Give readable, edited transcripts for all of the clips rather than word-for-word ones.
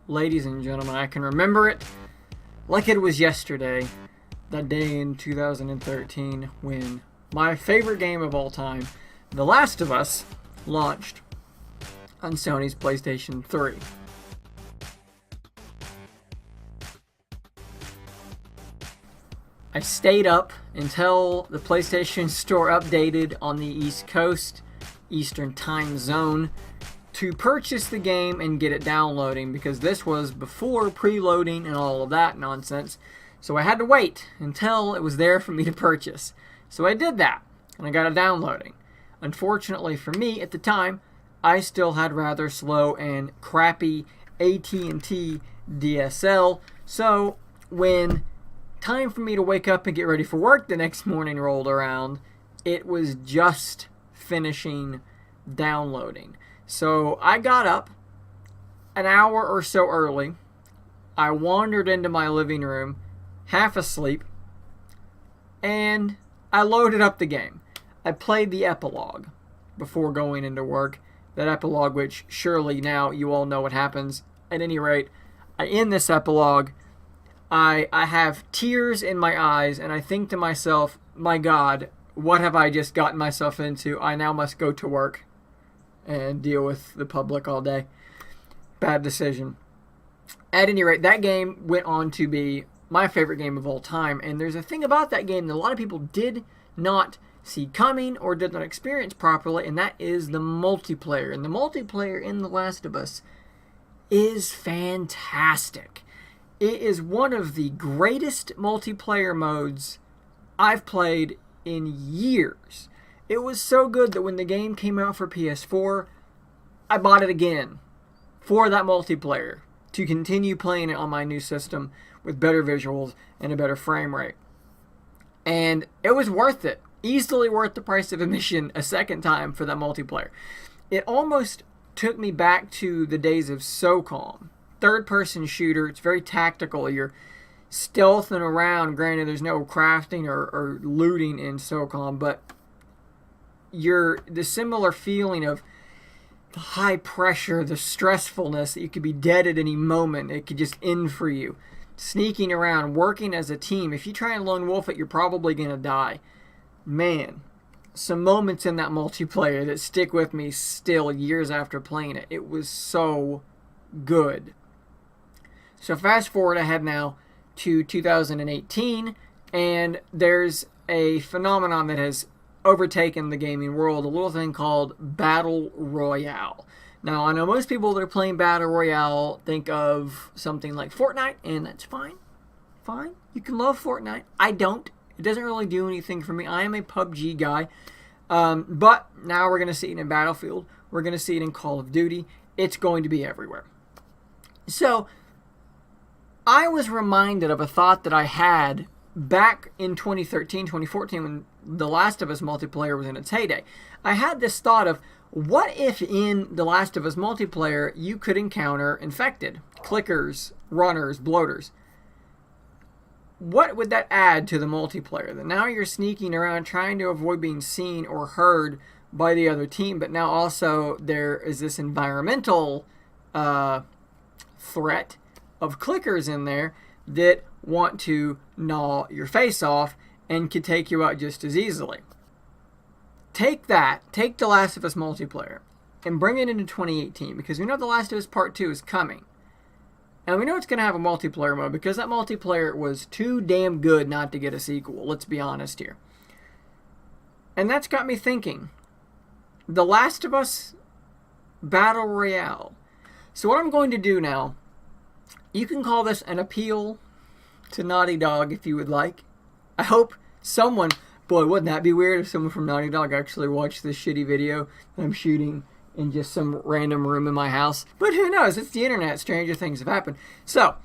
ladies and gentlemen, I can remember it like it was yesterday, that day in 2013 when my favorite game of all time, The Last of Us, launched on Sony's PlayStation 3. I stayed up until the PlayStation Store updated on the East Coast, Eastern Time Zone, to purchase the game and get it downloading, because this was before preloading and all of that nonsense. So I had to wait until it was there for me to purchase. So I did that, and I got it downloading. Unfortunately for me, at the time, I still had rather slow and crappy AT&T DSL. So when time for me to wake up and get ready for work the next morning rolled around, it was just finishing downloading. So I got up an hour or so early. I wandered into my living room, half asleep, and I loaded up the game. I played the epilogue before going into work. That epilogue, which surely now you all know what happens. At any rate, I end this epilogue. I have tears in my eyes, and I think to myself, my God, what have I just gotten myself into? I now must go to work and deal with the public all day. Bad decision. At any rate, that game went on to be my favorite game of all time, and there's a thing about that game that a lot of people did not see coming or did not experience properly, and that is the multiplayer. And the multiplayer in The Last of Us is fantastic. It is one of the greatest multiplayer modes I've played in years. It was so good that when the game came out for PS4, I bought it again for that multiplayer to continue playing it on my new system with better visuals and a better frame rate. And it was worth it. Easily worth the price of admission a second time for that multiplayer. It almost took me back to the days of SOCOM. Third-person shooter. It's very tactical. You're stealthing around. Granted, there's no crafting or looting in SOCOM, but you're the similar feeling of the high pressure, the stressfulness that you could be dead at any moment. It could just end for you. Sneaking around, working as a team. If you try and lone wolf it, you're probably going to die. Man, some moments in that multiplayer that stick with me still years after playing it. It was so good. So fast forward ahead now to 2018, and there's a phenomenon that has overtaken the gaming world, a little thing called Battle Royale. Now, I know most people that are playing Battle Royale think of something like Fortnite, and that's fine. Fine. You can love Fortnite. I don't. It doesn't really do anything for me. I am a PUBG guy. But now we're going to see it in Battlefield. We're going to see it in Call of Duty. It's going to be everywhere. So, I was reminded of a thought that I had back in 2013, 2014 when The Last of Us multiplayer was in its heyday. I had this thought of, what if in The Last of Us multiplayer you could encounter infected, clickers, runners, bloaters? What would that add to the multiplayer? That now you're sneaking around trying to avoid being seen or heard by the other team, but now also there is this environmental threat of clickers in there that want to gnaw your face off and could take you out just as easily. Take The Last of Us multiplayer, and bring it into 2018, because we know The Last of Us Part 2 is coming. And we know it's going to have a multiplayer mode, because that multiplayer was too damn good not to get a sequel, let's be honest here. And that's got me thinking, The Last of Us Battle Royale. So what I'm going to do now, you can call this an appeal to Naughty Dog if you would like. I hope someone, boy, wouldn't that be weird if someone from Naughty Dog actually watched this shitty video that I'm shooting in just some random room in my house. But who knows? It's the internet. Stranger things have happened. So,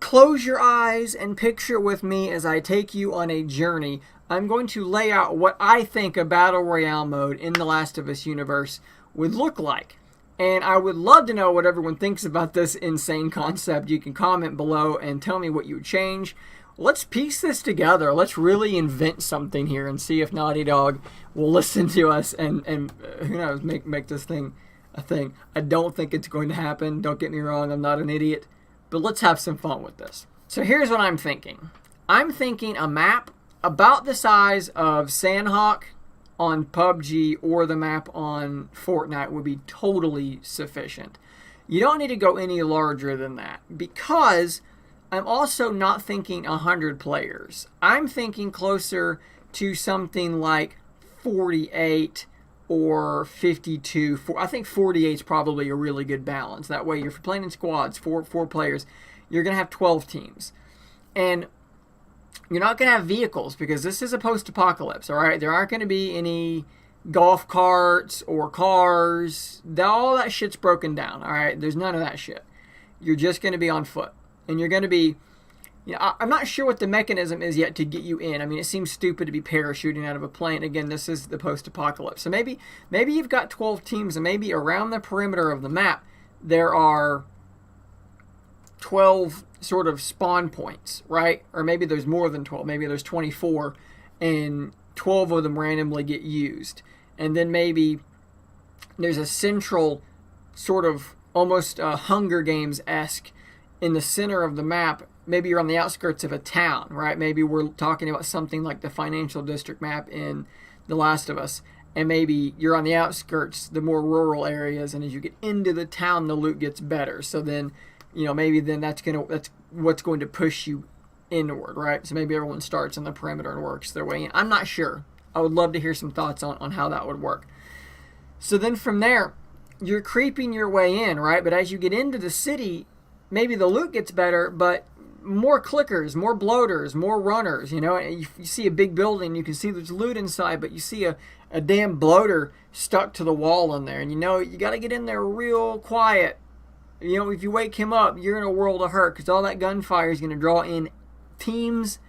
close your eyes and picture with me as I take you on a journey. I'm going to lay out what I think a Battle Royale mode in the Last of Us universe would look like. And I would love to know what everyone thinks about this insane concept. You can comment below and tell me what you would change. Let's piece this together. Let's really invent something here and see if Naughty Dog will listen to us and who knows, make this thing a thing. I don't think it's going to happen. Don't get me wrong, I'm not an idiot. But let's have some fun with this. So here's what I'm thinking. I'm thinking a map about the size of Sandhawk on PUBG or the map on Fortnite would be totally sufficient. You don't need to go any larger than that, because I'm also not thinking 100 players. I'm thinking closer to something like 48 or 52. I think 48 is probably a really good balance. That way, if you're playing in squads, four players, you're going to have 12 teams. And you're not going to have vehicles, because this is a post-apocalypse, all right? There aren't going to be any golf carts or cars. All that shit's broken down, all right? There's none of that shit. You're just going to be on foot. And you're going to be, I'm not sure what the mechanism is yet to get you in. I mean, it seems stupid to be parachuting out of a plane. Again, this is the post-apocalypse. So maybe you've got 12 teams, and maybe around the perimeter of the map, there are 12 sort of spawn points, right? Or maybe there's more than 12. Maybe there's 24, and 12 of them randomly get used. And then maybe there's a central sort of almost Hunger Games-esque in the center of the map. Maybe you're on the outskirts of a town, right? Maybe we're talking about something like the financial district map in The Last of Us. And maybe you're on the outskirts, the more rural areas, and as you get into the town, the loot gets better. So then, maybe then that's what's going to push you inward, right? So maybe everyone starts on the perimeter and works their way in. I'm not sure. I would love to hear some thoughts on how that would work. So then from there, you're creeping your way in, right? But as you get into the city, maybe the loot gets better, but more clickers, more bloaters, more runners, You see a big building, you can see there's loot inside, but you see a damn bloater stuck to the wall in there. And you got to get in there real quiet. If you wake him up, you're in a world of hurt, because all that gunfire is going to draw in teams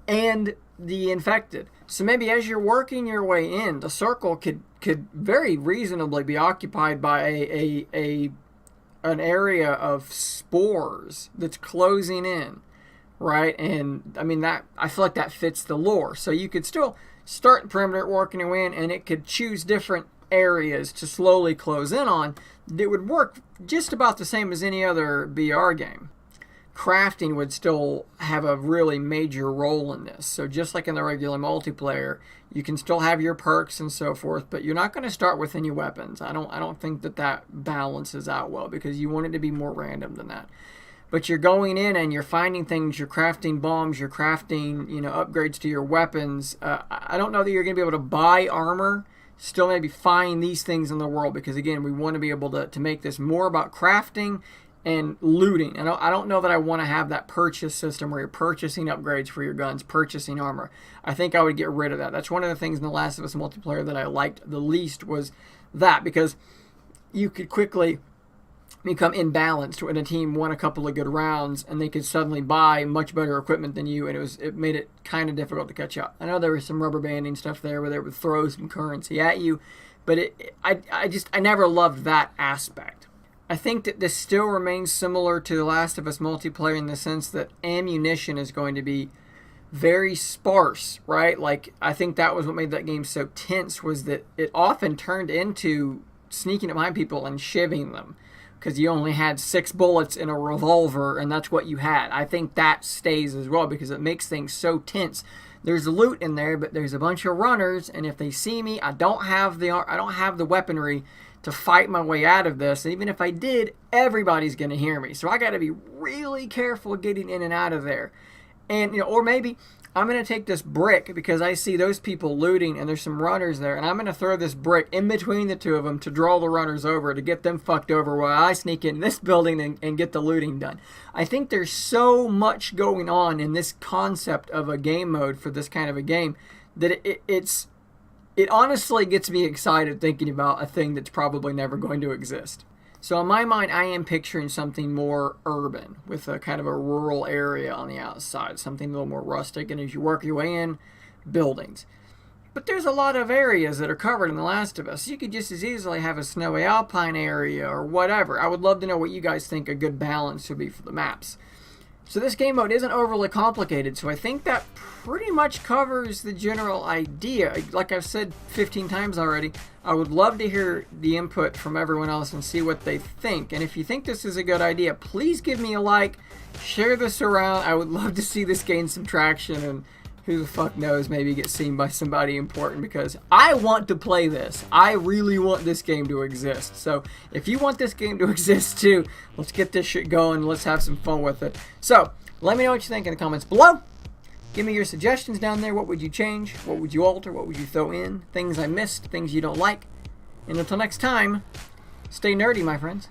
and the infected. So maybe as you're working your way in, the circle could very reasonably be occupied by an area of spores that's closing in, right? And I mean, I feel like that fits the lore. So you could still start the perimeter, working your way in, and it could choose different areas to slowly close in on. It would work just about the same as any other BR game. Crafting would still have a really major role in this. So just like in the regular multiplayer, you can still have your perks and so forth, but you're not going to start with any weapons. I don't think that balances out well, because you want it to be more random than that. But you're going in and you're finding things, you're crafting bombs, you're crafting, upgrades to your weapons. I don't know that you're going to be able to buy armor. Still maybe find these things in the world, because again, we want to be able to make this more about crafting and looting. I don't know that I want to have that purchase system where you're purchasing upgrades for your guns, purchasing armor. I think I would get rid of that. That's one of the things in The Last of Us multiplayer that I liked the least, was that, because you could quickly become imbalanced when a team won a couple of good rounds and they could suddenly buy much better equipment than you, and it made it kind of difficult to catch up. I know there was some rubber banding stuff there where they would throw some currency at you, but I never loved that aspect. I think that this still remains similar to The Last of Us multiplayer in the sense that ammunition is going to be very sparse, right? Like, I think that was what made that game so tense, was that it often turned into sneaking up behind people and shivving them, because you only had 6 bullets in a revolver, and that's what you had. I think that stays as well, because it makes things so tense. There's loot in there, but there's a bunch of runners, and if they see me, I don't have the weaponry to fight my way out of this. Even if I did, everybody's going to hear me. So I got to be really careful getting in and out of there. And or maybe I'm going to take this brick, because I see those people looting and there's some runners there, and I'm going to throw this brick in between the two of them to draw the runners over, to get them fucked over while I sneak in this building and get the looting done. I think there's so much going on in this concept of a game mode for this kind of a game that it honestly gets me excited thinking about a thing that's probably never going to exist. So in my mind, I am picturing something more urban, with a kind of a rural area on the outside, something a little more rustic, and as you work your way in, buildings. But there's a lot of areas that are covered in The Last of Us. You could just as easily have a snowy alpine area or whatever. I would love to know what you guys think a good balance would be for the maps. So this game mode isn't overly complicated, so I think that pretty much covers the general idea. Like I've said 15 times already, I would love to hear the input from everyone else and see what they think. And if you think this is a good idea, please give me a like, share this around. I would love to see this gain some traction, and who the fuck knows, maybe get seen by somebody important, because I want to play this. I really want this game to exist. So if you want this game to exist too, let's get this shit going. Let's have some fun with it. So let me know what you think in the comments below. Give me your suggestions down there. What would you change? What would you alter? What would you throw in? Things I missed, things you don't like. And until next time, stay nerdy, my friends.